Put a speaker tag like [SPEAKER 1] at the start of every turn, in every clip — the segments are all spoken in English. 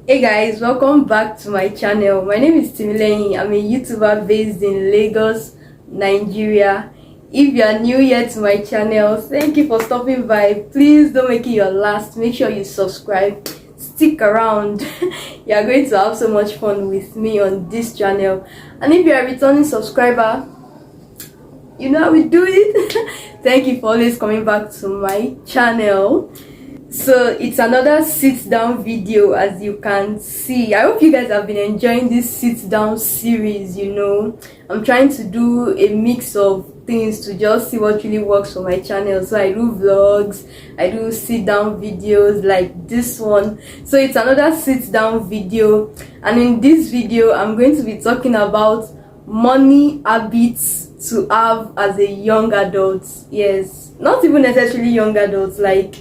[SPEAKER 1] Hey guys, welcome back to my channel. My name is Timileyin. I'm a YouTuber based in Lagos, Nigeria. If you are new here to my channel, thank you for stopping by. Please don't make it your last. Make sure you subscribe. Stick around. You are going to have so much fun with me on this channel. And if you are a returning subscriber, you know how we do it. Thank you for always coming back to my channel. So it's another sit down video, as you can see. I hope you guys have been enjoying this sit down series. I'm trying to do a mix of things to just see what really works for my channel. So I do vlogs, I do sit down videos like this one. So it's another sit down video, and in this video I'm going to be talking about money habits to have as a young adult. Yes, not even necessarily young adults, like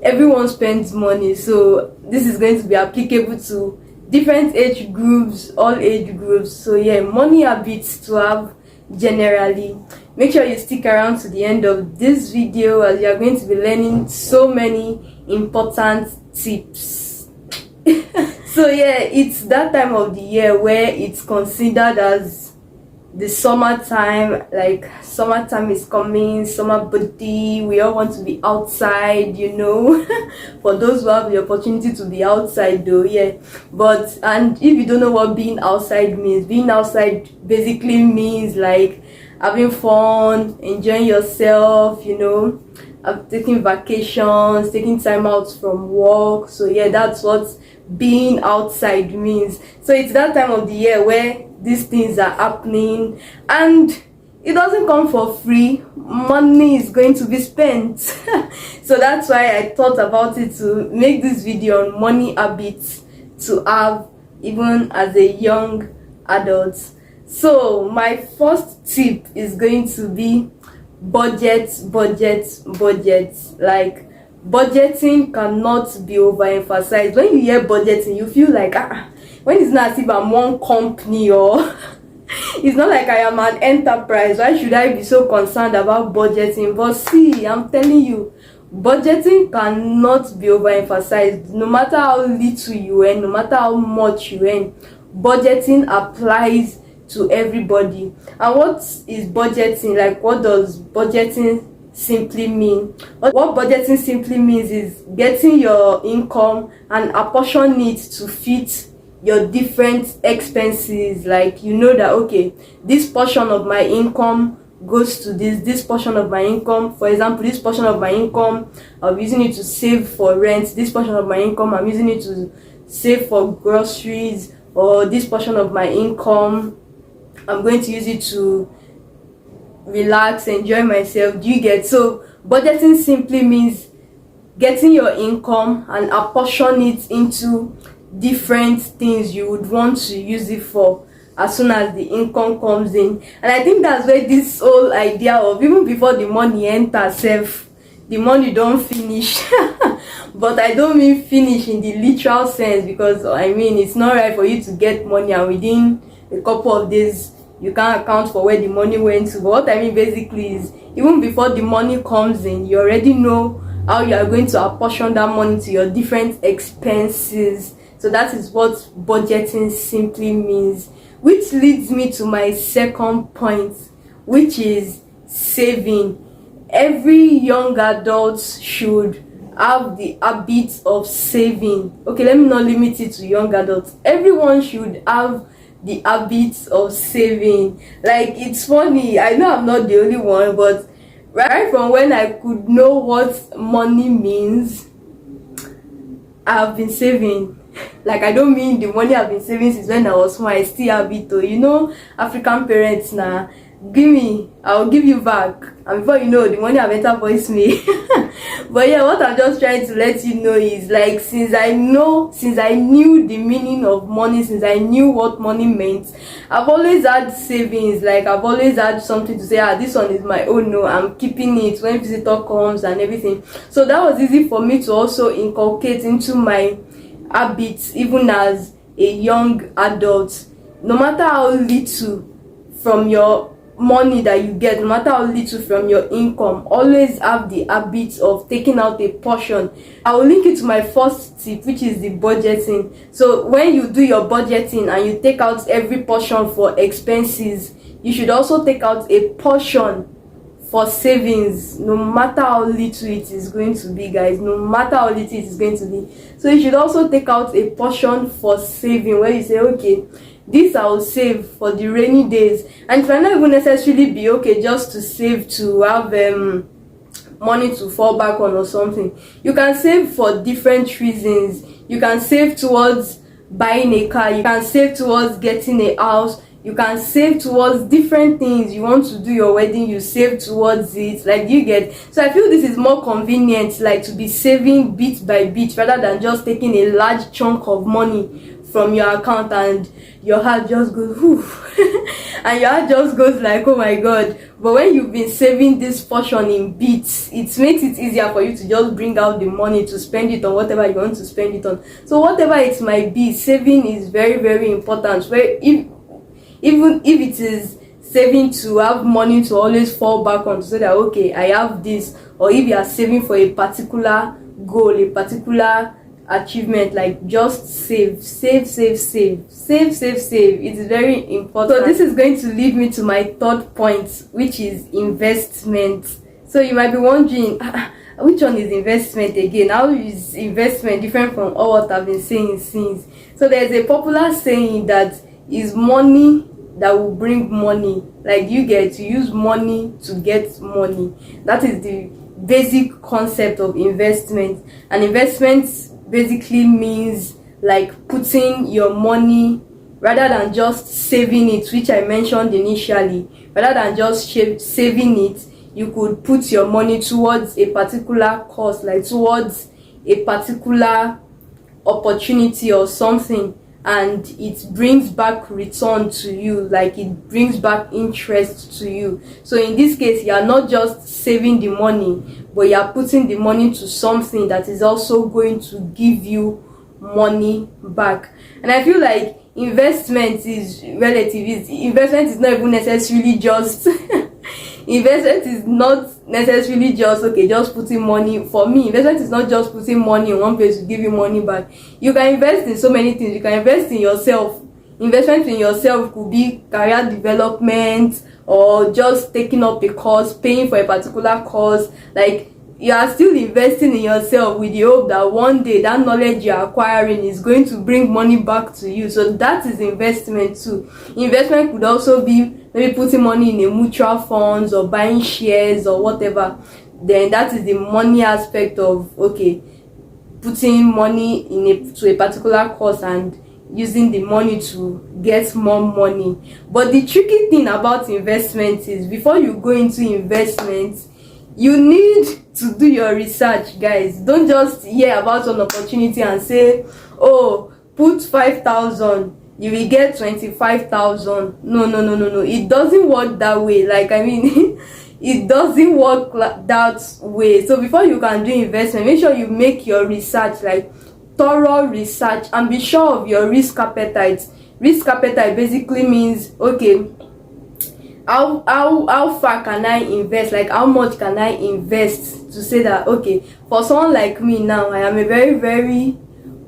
[SPEAKER 1] everyone spends money, so this is going to be applicable to different age groups, all age groups. So yeah, money habits to have generally. Make sure you stick around to the end of this video, as you are going to be learning so many important tips. So yeah, it's that time of the year where it's considered as the summertime. Like, summertime is coming, summer body, we all want to be outside, for those who have the opportunity to be outside though. Yeah, and if you don't know what being outside means, being outside basically means like having fun, enjoying yourself, taking vacations, taking time out from work. So yeah, that's what being outside means. So it's that time of the year where these things are happening, and it doesn't come for free. Money is going to be spent. So that's why I thought about it to make this video on money habits to have even as a young adult. So my first tip is going to be budget. Like, budgeting cannot be overemphasized. When you hear budgeting, you feel like when it's not as if I'm one company, or it's not like I am an enterprise, why should I be so concerned about budgeting? But see, I'm telling you, budgeting cannot be overemphasized. No matter how little you earn, no matter how much you earn, budgeting applies to everybody. And what is budgeting? Like, what does budgeting simply mean? What budgeting simply means is getting your income and apportion it to fit your different expenses. Like, that okay, this portion of my income goes to this portion of my income. For example, this portion of my income, I'm using it to save for rent. This portion of my income, I'm using it to save for groceries. Or this portion of my income, I'm going to use it to relax, enjoy myself. Do you get? So budgeting simply means getting your income and apportion it into different things you would want to use it for as soon as the income comes in. And I think that's where this whole idea of even before the money enters, the money don't finish. But I don't mean finish in the literal sense, because I mean it's not right for you to get money and within a couple of days you can't account for where the money went to. But what I mean basically is, even before the money comes in, you already know how you are going to apportion that money to your different expenses. So that is what budgeting simply means, which leads me to my second point, which is saving. Every young adult should have the habit of saving. Okay, let me not limit it to young adults. Everyone should have the habits of saving. Like, it's funny, I know I'm not the only one, but right from when I could know what money means, I've been saving. Like, I don't mean the money I've been saving since when I was small. I still have it though. African parents now, give me, I'll give you back, and before you know, the money have entered voice me. But yeah, what I'm just trying to let you know is, like, since I knew the meaning of money, since I knew what money meant, I've always had savings. Like, I've always had something to say, this one is my own, no, I'm keeping it when visitor comes and everything. So that was easy for me to also inculcate into my habits even as a young adult. No matter how little from your money that you get, no matter how little from your income, always have the habit of taking out a portion. I will link it to my first tip, which is the budgeting. So when you do your budgeting and you take out every portion for expenses, you should also take out a portion for savings, no matter how little it is going to be, guys. No matter how little it is going to be. So you should also take out a portion for saving, where you say, okay, this I will save for the rainy days. And it might not even necessarily be okay just to save to have money to fall back on or something. You can save for different reasons. You can save towards buying a car, you can save towards getting a house, you can save towards different things. You want to do your wedding, you save towards it, like, you get. So I feel this is more convenient, like, to be saving bit by bit rather than just taking a large chunk of money from your account and your heart just goes whew, and your heart just goes like, oh my god. But when you've been saving this portion in bits, it makes it easier for you to just bring out the money to spend it on whatever you want to spend it on. So whatever it might be, saving is very, very important. Where even if it is saving to have money to always fall back on, to say that okay, I have this, or if you are saving for a particular goal, a particular achievement, like, just save. It is very important. So this is going to lead me to my third point, which is investment. So you might be wondering, which one is investment again? How is investment different from all what I've been saying since? So there's a popular saying that is money that will bring money. Like, you get to use money to get money. That is the basic concept of investment. And investment basically means like putting your money, rather than just saving it, which I mentioned initially. Rather than just saving it, you could put your money towards a particular cause, like towards a particular opportunity or something, and it brings back return to you, like it brings back interest to you. So in this case, you are not just saving the money, but you are putting the money to something that is also going to give you money back. And I feel like investment is relative. Investment is not even necessarily just investment is not necessarily just okay, just putting money. For me, investment is not just putting money in one place to give you money back. You can invest in so many things. You can invest in yourself. Investment in yourself could be career development, or just taking up a course, paying for a particular course. Like, you are still investing in yourself with the hope that one day that knowledge you are acquiring is going to bring money back to you. So that is investment too. Investment could also be maybe putting money in a mutual funds or buying shares or whatever. Then that is the money aspect of okay, putting money to a particular cause and using the money to get more money. But the tricky thing about investment is, before you go into investment, you need to do your research, guys. Don't just hear about an opportunity and say, oh, put 5,000, you will get 25,000. No. It doesn't work that way. Like, I mean, it doesn't work that way. So before you can do investment, make sure you make your research, like thorough research, and be sure of your risk appetite. Risk appetite basically means, okay, how far can I invest? Like, how much can I invest to say that okay, for someone like me now, I am a very, very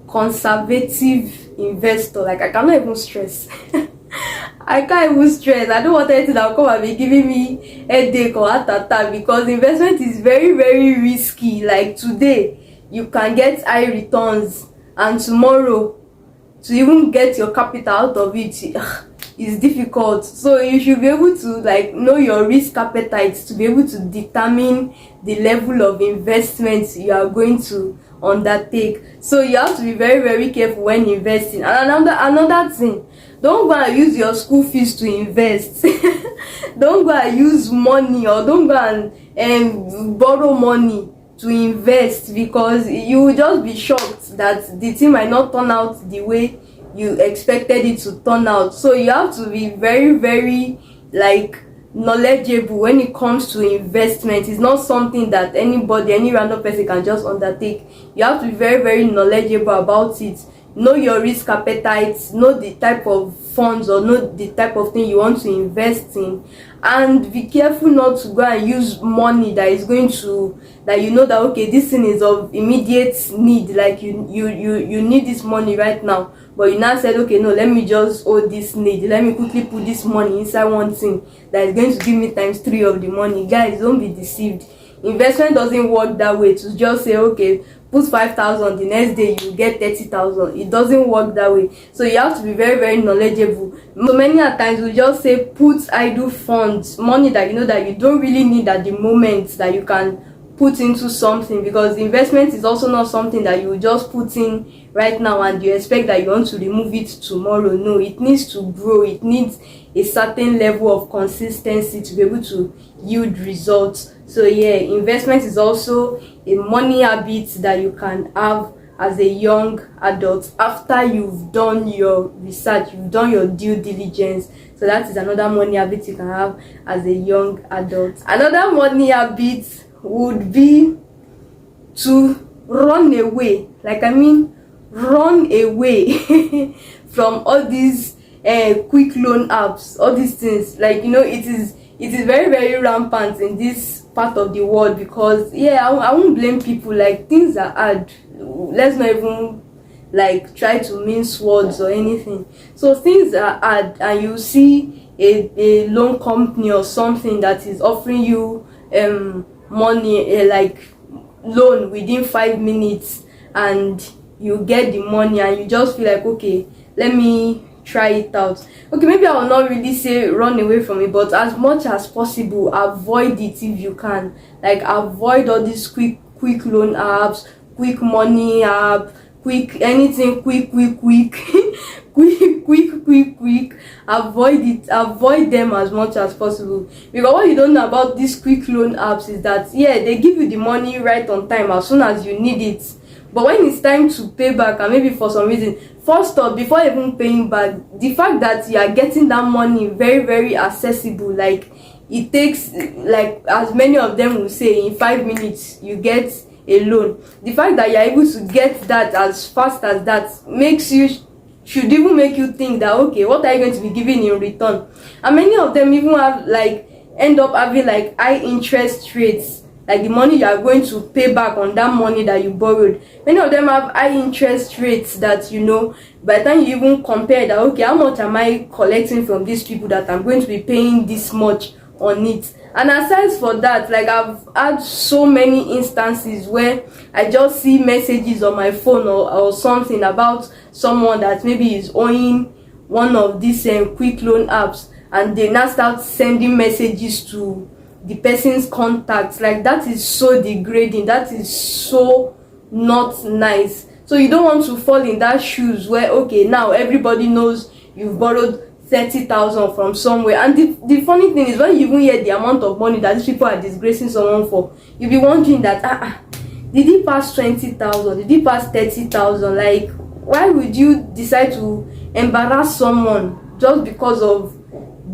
[SPEAKER 1] conservative investor. Like, I cannot even stress. I can't even stress. I don't want anything that will come and be giving me headache or heart attack, because investment is very, very risky. Like, today you can get high returns, and tomorrow to even get your capital out of it is difficult. So you should be able to like know your risk appetite to be able to determine the level of investment you are going to undertake. So you have to be very, very careful when investing. And another thing, don't go and use your school fees to invest. Don't go and use money, or don't go and borrow money to invest, because you will just be shocked that the thing might not turn out the way you expected it to turn out. So you have to be very, very like knowledgeable when it comes to investment. It's not something that any random person can just undertake. You have to be very, very knowledgeable about it. know your risk appetite, know the type of funds or know the type of thing you want to invest in, and be careful not to go and use money that is going to, that you know that okay, this thing is of immediate need, like you need this money right now, but you now said okay, no, let me just hold this need, let me quickly put this money inside one thing that is going to give me times 3 of the money. Guys, don't be deceived. Investment doesn't work that way, to just say okay, put 5,000, the next day you get 30,000. It doesn't work that way. So you have to be very, very knowledgeable. So many a times we just say put idle funds, money that you know that you don't really need at the moment, that you can put into something, because investment is also not something that you just put in right now and you expect that you want to remove it tomorrow. No, it needs to grow. It needs a certain level of consistency to be able to yield results. So yeah, investment is also a money habit that you can have as a young adult after you've done your research, you've done your due diligence. So that is another money habit you can have as a young adult. Another money habit would be to run away, run away from all these quick loan apps, all these things. Like, it is very, very rampant in this part of the world, because yeah, I won't blame people. Like, things are hard. Let's not even like try to mince words or anything. So things are hard, and you see a loan company or something that is offering you money, like loan within 5 minutes, and you get the money and you just feel like okay, let me try it out. Okay, maybe I will not really say run away from it, but as much as possible, avoid it if you can. Like, avoid all these quick loan apps, quick money app, quick anything, quick quick. Avoid it. Avoid them as much as possible, because what you don't know about these quick loan apps is that yeah, they give you the money right on time as soon as you need it, but when it's time to pay back, and maybe for some reason, first off, before even paying back, the fact that you are getting that money very, very accessible, like it takes, like as many of them will say, in 5 minutes you get a loan. The fact that you're able to get that as fast as that should even make you think that okay, what are you going to be giving in return? And many of them even have end up having high interest rates, like the money you are going to pay back on that money that you borrowed. Many of them have high interest rates that by the time you even compare that, okay, how much am I collecting from these people that I'm going to be paying this much on it? And aside for that, like, I've had so many instances where I just see messages on my phone or something about someone that maybe is owing one of these quick loan apps, and they now start sending messages to the person's contacts. Like, that is so degrading. That is so not nice. So you don't want to fall in that shoes where okay, now everybody knows you've borrowed 30,000 from somewhere. And the funny thing is, when you even hear the amount of money that these people are disgracing someone for, you'll be wondering that did he pass 20,000? Did he pass 30,000? Like, why would you decide to embarrass someone just because of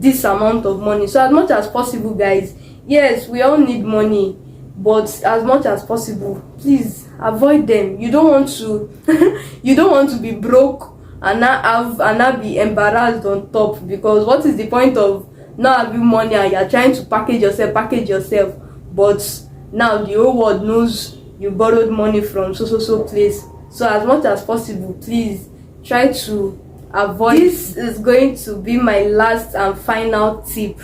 [SPEAKER 1] this amount of money? So as much as possible, guys, yes, we all need money, but as much as possible, please avoid them. You don't want to be broke and not be embarrassed on top, because what is the point of not having money and you're trying to package yourself, but now the whole world knows you borrowed money from so place. So as much as possible, please try to avoid. This is going to be my last and final tip.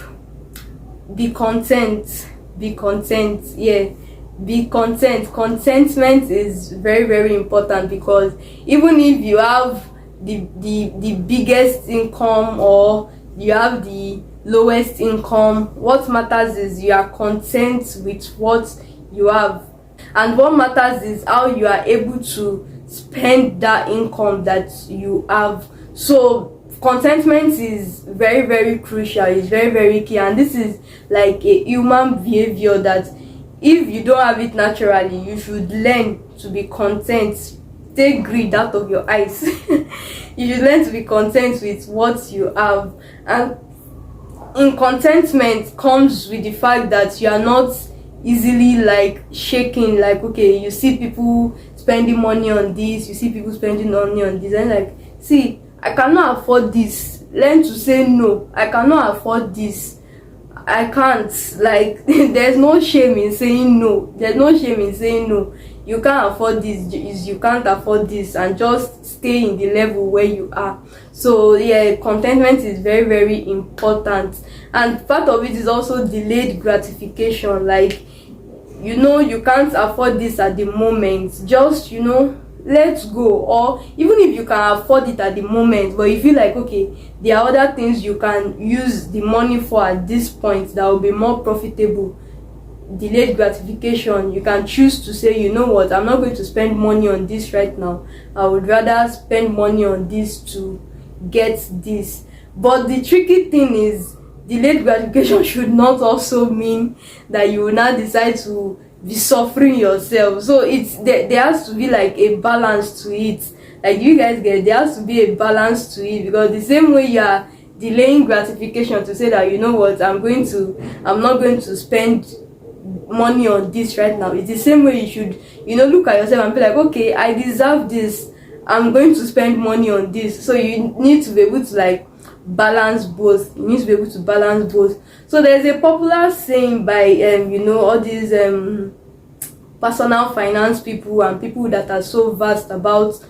[SPEAKER 1] Be content. Yeah, be content. Contentment is very, very important, because even if you have the biggest income or you have the lowest income, what matters is you are content with what you have, and what matters is how you are able to spend that income that you have. So contentment is very, very crucial. It's very, very key, and this is like a human behavior that if you don't have it naturally, you should learn to be content. Take greed out of your eyes. You should learn to be content with what you have. And in contentment comes with the fact that you are not easily shaken. Like, okay, you see people spending money on this, you see people spending money on this, and like, see, I cannot afford this. Learn to say no. I cannot afford this. I can't. Like, there's no shame in saying no. There's no shame in saying no. You can't afford this, you can't afford this, and just stay in the level where you are. So yeah, contentment is very, very important. And part of it is also delayed gratification. Like, you know, you can't afford this at the moment, just, you know, let's go. Or even if you can afford it at the moment, but you feel like, okay, there are other things you can use the money for at this point that will be more profitable. Delayed gratification, you can choose to say, you know what, I'm not going to spend money on this right now. I would rather spend money on this to get this. But the tricky thing is, delayed gratification should not also mean that you will now decide to be suffering yourself. So it's there has to be like a balance to it. Like, you guys get, there has to be a balance to it, because the same way you are delaying gratification to say that, you know what, I'm not going to spend money on this right now, it's the same way you should, you know, look at yourself and be like, okay, I deserve this, I'm going to spend money on this. So you need to be able to like balance both. You need to be able to balance both. So there's a popular saying by you know, all these personal finance people and people that are so vast about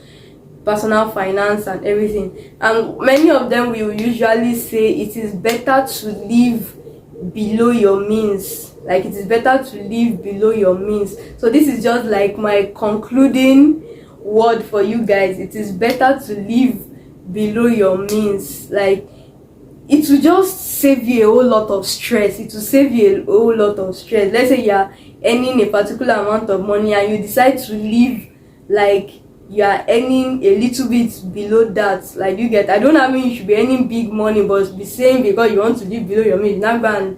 [SPEAKER 1] personal finance and everything, and many of them will usually say it is better to live below your means. Like, it is better to live below your means. So this is just like my concluding word for you guys. It is better to live below your means. Like, it will just save you a whole lot of stress. It will save you a whole lot of stress. Let's say you are earning a particular amount of money and you decide to live like you are earning a little bit below that. Like, you get, I don't mean you should be earning big money, but be saying because you want to live below your means, not go and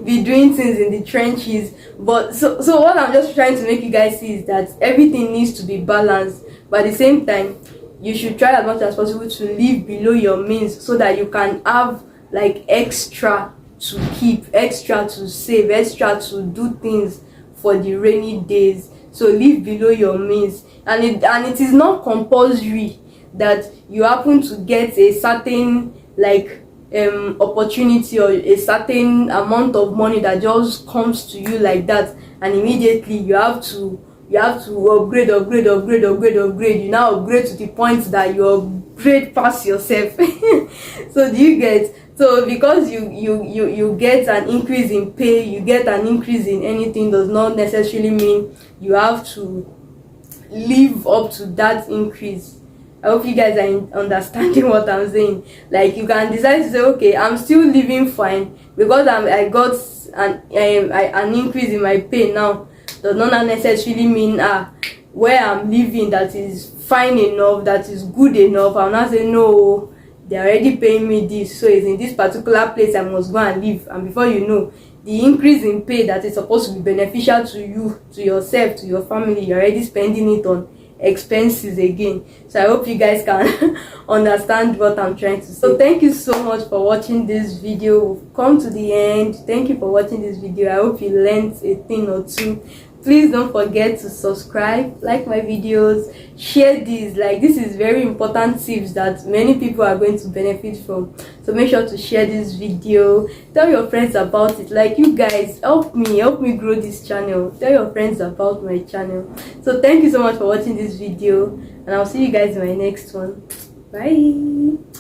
[SPEAKER 1] be doing things in the trenches. But so what I'm just trying to make you guys see is that everything needs to be balanced, but at the same time you should try as much as possible to live below your means, so that you can have like extra to keep, extra to save, extra to do things for the rainy days. So live below your means, and it is not compulsory that you happen to get a certain like opportunity or a certain amount of money that just comes to you like that, and immediately you have to upgrade. You now upgrade to the point that you upgrade past yourself. So do you get? So because you get an increase in pay, you get an increase in anything, does not necessarily mean you have to live up to that increase. I hope you guys are understanding what I'm saying. Like, you can decide to say, okay, I'm still living fine because I got an increase in my pay now, does not necessarily mean where I'm living that is fine enough, that is good enough. I'm not saying no, they're already paying me this, so it's in this particular place I must go and live. And before you know, the increase in pay that is supposed to be beneficial to you, to yourself, to your family, you're already spending it on expenses again. So I hope you guys can understand what I'm trying to say. So thank you so much for watching this video. We've come to the end. Thank you for watching this video. I hope you learned a thing or two. Please don't forget to subscribe, like my videos, share these. Like, this is very important tips that many people are going to benefit from. So make sure to share this video, tell your friends about it. Like, you guys help me grow this channel. Tell your friends about my channel. So thank you so much for watching this video, and I'll see you guys in my next one. Bye.